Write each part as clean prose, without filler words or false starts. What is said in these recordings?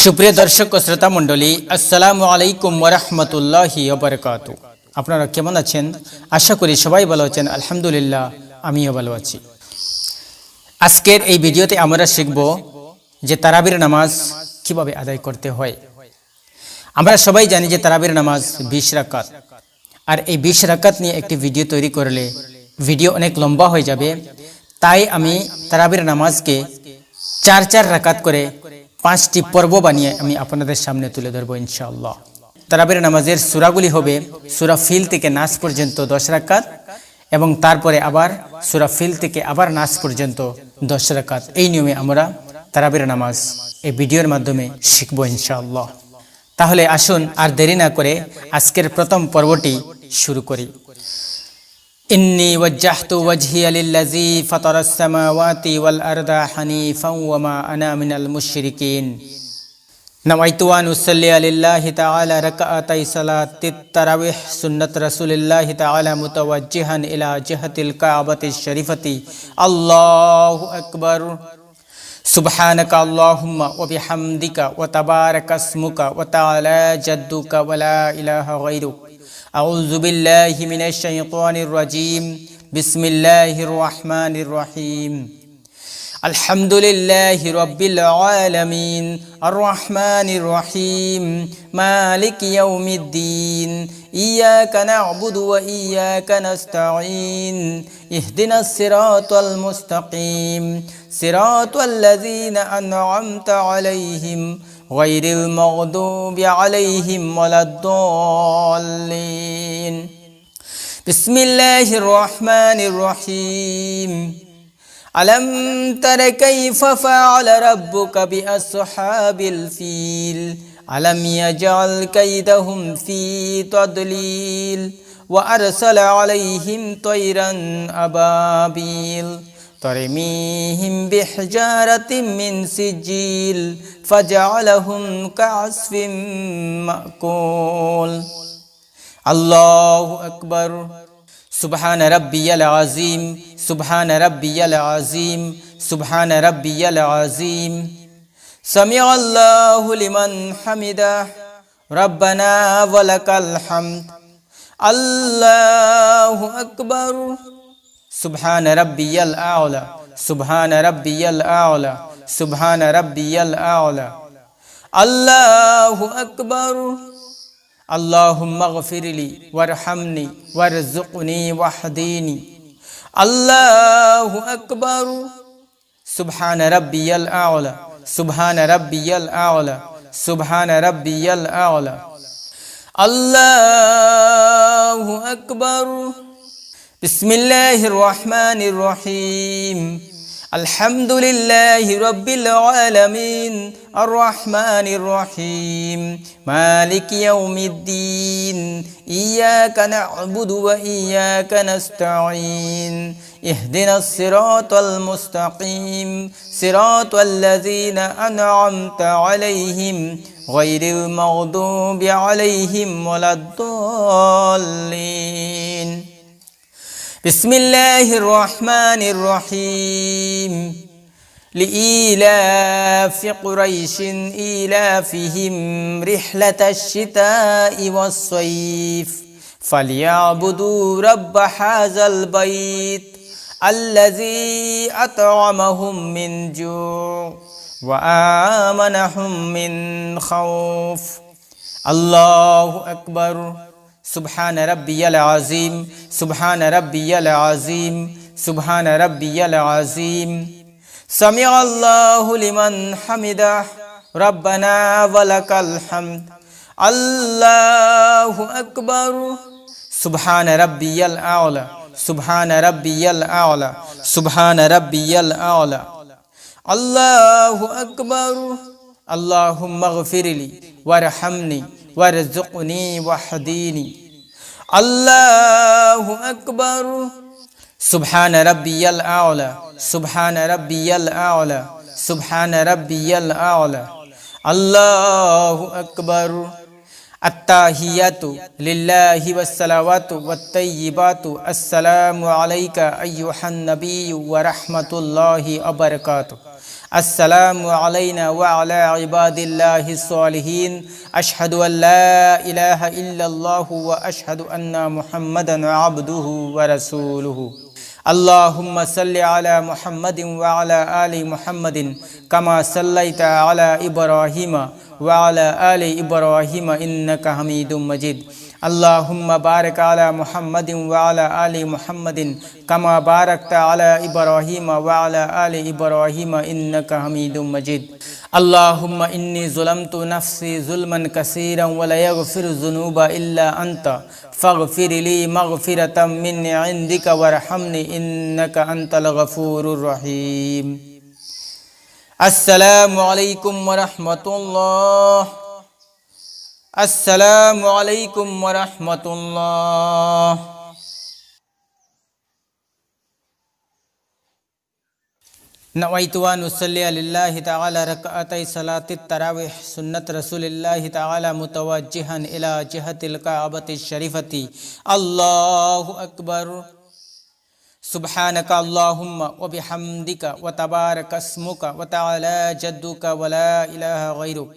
সুপ্রিয় দর্শক ও শ্রোতা মণ্ডলী, আসসালামু আলাইকুম ওয়া রাহমাতুল্লাহি ওয়া বারাকাতুহু। আপনারা কেমন আছেন? আশা করি সবাই ভালো আছেন। আলহামদুলিল্লাহ, আমিও ভালো আছি। আজকের এই ভিডিওতে আমরা শিখব যে তারাবির নামাজ কিভাবে আদায় করতে হয়। আমরা সবাই জানি যে তারাবির নামাজ 20 রাকাত, আর এই 20 রাকাত নিয়ে একটি ভিডিও তৈরি করলে ভিডিও অনেক লম্বা হয়ে যাবে। তাই আমি তারাবির নামাজকে 4 রাকাত করে 5টি পর্ব বানিয়ে আমি আপনাদের সামনে তুলে ধরবো ইনশাআল্লাহ। তারাবির নামাজের সূরাগুলি হবে সূরা ফিল থেকে নাস পর্যন্ত 10 রাকাত, এবং তারপরে আবার সূরা ফিল থেকে আবার নাস পর্যন্ত 10 রাকাত। এই নিয়মে আমরা তারাবির নামাজ এই ভিডিওর মাধ্যমে শিখবো ইনশাআল্লাহ। তাহলে আসুন আর দেরি না করে আজকের প্রথম পর্বটি শুরু করি। ইন্নী ওয়াজ্জাহতু ওয়াজহিয়া লিল্লাযী ফাতারাস সামাওয়াতি ওয়াল আরদা হানিফাও ওয়া মা আনা মিনাল মুশরিকিন। নাওয়াইতু আন উসাল্লি লিল্লাহি তাআলা রাকাতাই সালাতিত তারাবিহ সুন্নাত রাসূলিল্লাহি তাআলা মুতাওয়াজ্জিহান ইলা জিহাতিল কাবাতিশ শরীফাতি। আল্লাহু আকবার। সুবহানাকা আল্লাহুম্মা ওয়া বিহামদিকা ওয়া তাবারাকা ইসমুকা ওয়া তাআলা জাদ্দুকা ওয়া লা ইলাহা গায়রুক। আউযু বিল্লাহি মিনাশ শাইতানির রাজীম। বিসমিল্লাহির রহমানির রহিম। আলহামদুলিল্লাহি রাব্বিল আলামিন আর রহমানির রহিম মালিকি ইয়াউমিদ্দিন। ইয়াকা না'বুদু ওয়া ইয়াকা নাস্তাঈন। ইহদিনাস সিরাতাল মুস্তাকিম সিরাতাল লাযীনা আন'আমতা আলাইহিম গায়রিল মাগদুবি আলাইহিম ওয়ালাদ-দাল্লিন। বিসমিল্লাহির রহমানির রহিম। আলম তারা কাইফা ফাআলা রাব্বুকা বিআসহাবিল ফিল। আলম ইয়াজআল কাইদাহুম ফি তাদলিল ওয়া আরসালা আলাইহিম তায়রান আবাবিল তরমিহিম বিহিজারাতিম মিন সিজিল ফাজআলাহুম কা'আসফিম মা'কুল। আল্লাহু আকবার। সুবহান রাব্বিয়াল আযীম। সুবহান রাব্বিয়াল আযীম। সুবহান রাব্বিয়াল আযীম। সামিআল্লাহু লিমান হামিদাহ। রাব্বানা ওয়া লাকাল হামদ। আল্লাহু আকবার। সুবহান রাব্বিয়াল আ'লা। সুবহান রাব্বিয়াল আ'লা। সুবহান রাব্বিয়াল আ'লা। আল্লাহু আকবার। আল্লাহুম্মা গফিরলি ওয়ারহামনি ওয়ারযুকনি ওয়াহদিনি। আল্লাহু আকবার। সুবহান রাব্বিয়াল আ'লা। সুবহান রাব্বিয়াল আ'লা। সুবহান রাব্বিয়াল আ'লা। আল্লাহু আকবার। বিসমিল্লাহির রহমানির রহিম। আলহামদুলিল্লাহি রাব্বিল আলামিন আর রহমানির রহিম মালিকি ইয়াউমিদ্দিন। ইয়াকা না'বুদু ওয়া ইয়াকা নাস্তাঈন। ইহদিনাস সিরাতাল মুস্তাকিম সিরাতাল লাযীনা আন'আমতা আলাইহিম গায়রিল মাগদুবি আলাইহিম ওয়ালাদ-দাল্লিন। বিসমিল্লাহির রহমানির রহিম। লিইলাফি কুরাইশিন ইলাফিহিম রিহলাতাশ শিতাই ওয়াস সাইফ ফালিয়াবুদু রাব্ব হাযাল বাইত আল্লাযী আত'আমাহুম মিন জু' ওয়া আমানাহুম মিন খাউফ। আল্লাহু আকবার। সুবহান রাব্বিয়াল আযীম। সুবহান রাব্বিয়াল আযীম। সুবহান রাব্বিয়াল আযীম। সামিআল্লাহু লিমান হামিদাহ। রাব্বানা ওয়া লাকাল হামদ। আল্লাহু আকবার। সুবহান রাব্বিয়াল আ'লা। সুবহান রাব্বিয়াল আ'লা। সুবহান রাব্বিয়াল আ'লা। আল্লাহু আকবার। আল্লাহুম্মা গফিরলি ওয়ারহামনি ওয়ারযুকনি ওয়াহদিনি। আল্লাহু আকবার। সুবহান রাব্বিয়াল আ'লা। সুবহান রাব্বিয়াল আ'লা। সুবহান রাব্বিয়াল আ'লা। আল্লাহু আকবার। আত্তাহিয়াতু লিল্লাহি ওয়াস সালাওয়াতু ওয়াত তাইয়্যিবাতু। আসসালামু আলাইকা আইয়ুহান নাবিয়্যু ওয়া রাহমাতুল্লাহি ওয়া বারাকাতুহু। अस्सलामु अलैना व अला इबादिल्लाहिस सालिहीन अशहदु अल्ला इलाहा इल्लल्लाहु व अशहदु अन्ना मुहम्मदन अब्दुहु व रसूलुहु। अल्लाहुम्मा सल्लि अला मुहम्मदिन व अला आलि मुहम्मदिन कमा सल्लैता अला इब्राहीम व अला आलि इब्राहीम इन्नका हमीदुम मजीद। अल्लाहुम्मा बारिक अला मुहम्मदिन व अला आलि मुहम्मदिन कमा बारकता अला इब्राहीम व अला आलि इब्राहीम इन्नका हमीदुम मजीद। अल्लाहुम्मा इन्नी ज़ुलमतु नफ्सी ज़ुल्मन कसीरन व ला यग़फिरु ज़ुनूबा इल्ला अंत फ़ग़फ़िर ली मग़फ़िरतम मिन इंदिका वरहमनी इन्नका अंतल गफ़ूरुर रहीम। अस्सलामु अलैकुम व रहमतुल्लाह। अस्सलामु अलैकुम व रहमतुल्लाह। नवैतु अन उसल्लि लिल्लाहि तआला रकअतै सलातित तरावीह सुन्नत रसूलिल्लाहि तआला मुतवज्जिहन इला जिहतिल काबतिश शरीफति। अल्लाहु अकबर। सुब्हानका अल्लाहुम्मा व बिहम्दिका व तबारक अस्मुका व तआला जद्दुका व ला इलाहा गैरुक।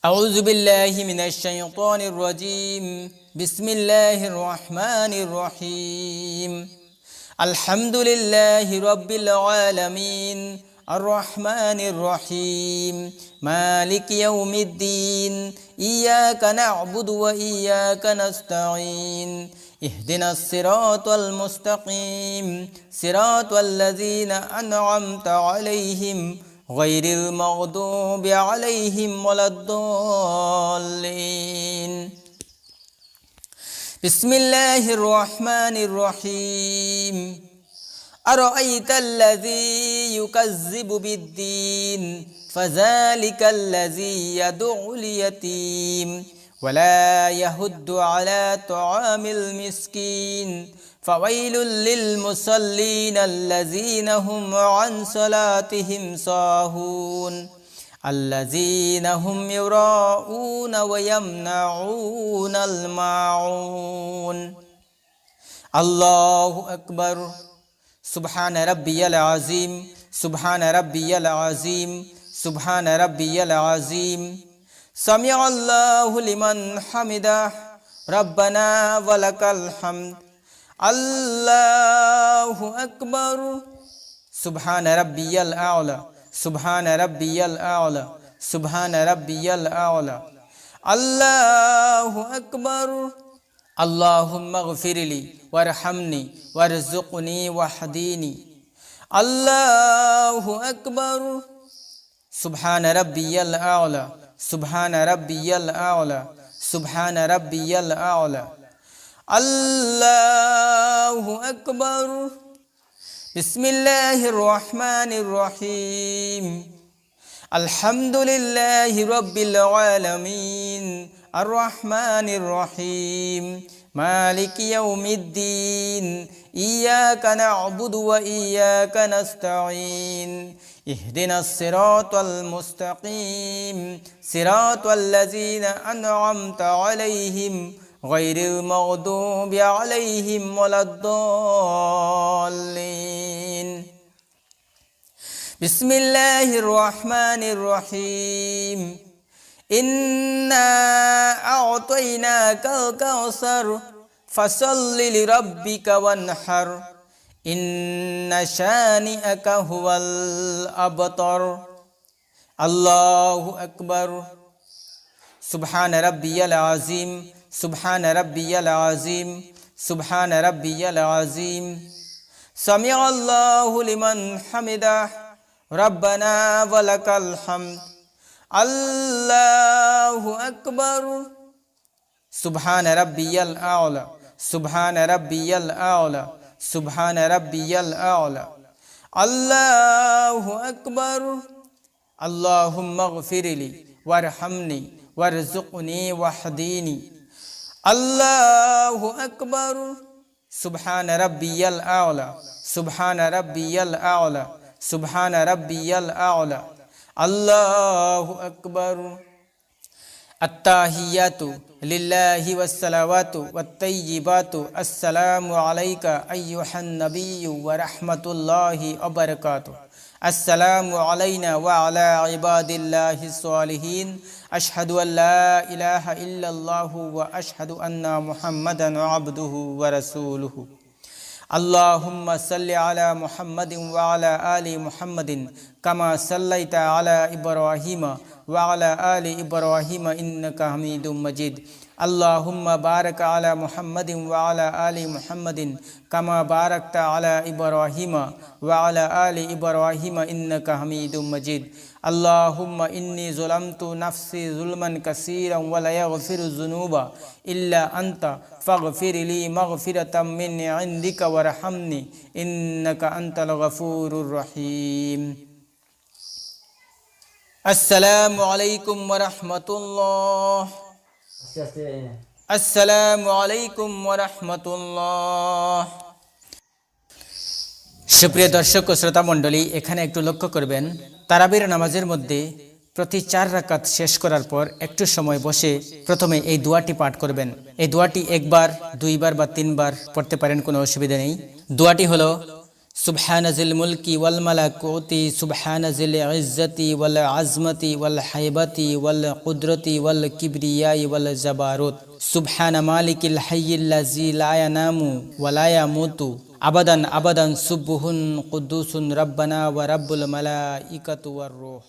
अऊज़ु बिल्लाहि मिनश शैतानिर रजीम। बिस्मिल्लाहिर रहमानिर रहीम। अल्हम्दुलिल्लाहि रब्बिल आलमीन अर्रहमानिर रहीम मालिकि यौमिद्दीन इय्याका नअबुदु व इय्याका नस्तईन इहदिनस सिरातल मुस्तकीम सिरातल लज़ीना अनअमता अलैहिम गैरिल मग़दूबि अलैहिम वलद्दाल्लीन। बिस्मिल्लाहिर रहमानिर रहीम। अरअयतल्लज़ी युकज़्ज़िबु बिद्दीन फ़ज़ालिकल्लज़ी यदउल यतीम वला यहुद्दु अला तआमिल मिस्कीन फ़वैलुल लिल मुसल्लीन अल्लज़ीना हुम अन सलातिहिम साहून अल्लज़ीना हुम युराऊन व यमनऊनल माऊन। अल्लाहु अकबर। सुब्हान रब्बियल अज़ीम सुब्हान रब्बियल अज़ीम सुब्हान रब्बियल अज़ीम। समिअ अल्लाहु लिमन हमिदह रब्बना वलकल हम्द। अल्लाहु अकबर। सुब्हान रब्बियल आला सुब्हान रब्बियल आला सुब्हान रब्बियल आला। अल्लाहु अकबर। अल्लाहुम्मा इग़फ़िरली वरहमनी वरज़ुक़नी वहदीनी। अल्लाहु अकबर। सुब्हान रब्बियल आला सुब्हान रब्बियल आला सुब्हान रब्बियल आला। अल्लाहु अकबर। बिस्मिल्लाहिर रहमानिर रहीम। अल्हम्दुलिल्लाहि रब्बिल आलमीन अर्रहमानिर रहीम मालिकि यौमिद्दीन इय्याका नअबुदु व इय्याका नस्तईन इहदिनस सिरातल मुस्तकीम सिरातल लज़ीना अनअमता अलैहिम गैरिल मग़दूबि अलैहिम वलद्दाल्लीन। बिस्मिल्लाहिर रहमानिर रहीम। इन्ना अअतैनाकल कौसर फसल्लि लिरब्बिका वन्हर इन्ना शानिअका हुवल अबतर। अल्लाहु अकबर। सुब्हान रब्बियल अज़ीम सुब्हान रब्बियल अज़ीम सुब्हान रब्बियल अज़ीम। समिअ अल्लाहु लिमन हमिदह रब्बना वलकल हम्द। अल्लाहु अकबर। सुब्हान रब्बियल आला सुब्हान रब्बियल आला सुब्हान रब्बियल आला। अल्लाहु अकबर। अल्लाहुम्मा इग़फ़िरली वरहमनी वरज़ुक़नी वहदीनी। अल्लाहु अकबर। सुब्हान रब्बियल आला सुब्हान रब्बियल आला सुब्हान रब्बियल आला। अल्लाहु अकबर। अत्ताहियातु लिल्लाहि वस्सलावातु वत्तय्यिबातु अस्सलामु अलैका अय्युहन नबिय्यु व रहमतुल्लाहि व बरकातुहू। আসসালামু আলাইনা ওয়া আলা ইবাদিল্লাহিস সালিহিন আশহাদু আল্লা ইলাহা ইল্লাল্লাহু ওয়া আশহাদু আন্না মুহাম্মাদান আবদুহু ওয়া রাসূলুহু আল্লাহুম্মা সাল্লি আলা মুহাম্মাদিন ওয়া আলা আলি মুহাম্মাদিন কামা সাল্লাইতা আলা ইব্রাহিমা ওয়া আলা আলি ইব্রাহিমা ইন্নাকা হামিদুম মাজিদ আল্লাহুম্মা বারিক আলা মুহাম্মাদিন ওয়া আলা আলি মুহাম্মাদিন কামা বারাকতা আলা ইব্রাহিমা ওয়া আলা আলি ইব্রাহিমা ইন্নাকা হামিদুম মাজিদ আল্লাহুম্মা ইন্নী যালামতু নাফসি যুলমান কাসীরান ওয়া লা ইয়াগফিরু যুনুবা ইল্লা আনতা ফাগফিরলি মাগফিরাতাম মিন ইনদিকা ওয়ারহামনি ইন্নাকা আনতাল গফুরুর রহিম। আসসালামু আলাইকুম ওয়া রাহমাতুল্লাহ। আসসালামু আলাইকুম ওয়া রাহমাতুল্লাহ। সুপ্রিয় দর্শক ও শ্রোতা মণ্ডলী, এখানে একটু লক্ষ্য করবেন, তারাবির নামাজের মধ্যে প্রতি 4 রাকাত শেষ করার পর একটু সময় বসে প্রথমে এই দোয়াটি পাঠ করবেন। এই দোয়াটি একবার, 2 বার বা 3 বার পড়তে পারেন, কোনো অসুবিধা নেই। দোয়াটি হলো সুবহানাজিল মুলকি ওয়াল মালাকুতি সুবহানাজিল ইজ্জতি ওয়াল আজমতি ওয়াল হাইবাতি ওয়াল কুদরতি ওয়াল কিবরিয়াই ওয়াল জাবারুত সুবহানা মালিকিল হাইয়িল্লাযী লা ইয়ানামু ওয়া লা ইয়ামুতু আবাদান আবাদান সুবহুন কুদ্দুসুন রাব্বানা ওয়া রাব্বুল মালাইকাতু ওয়ার রূহ।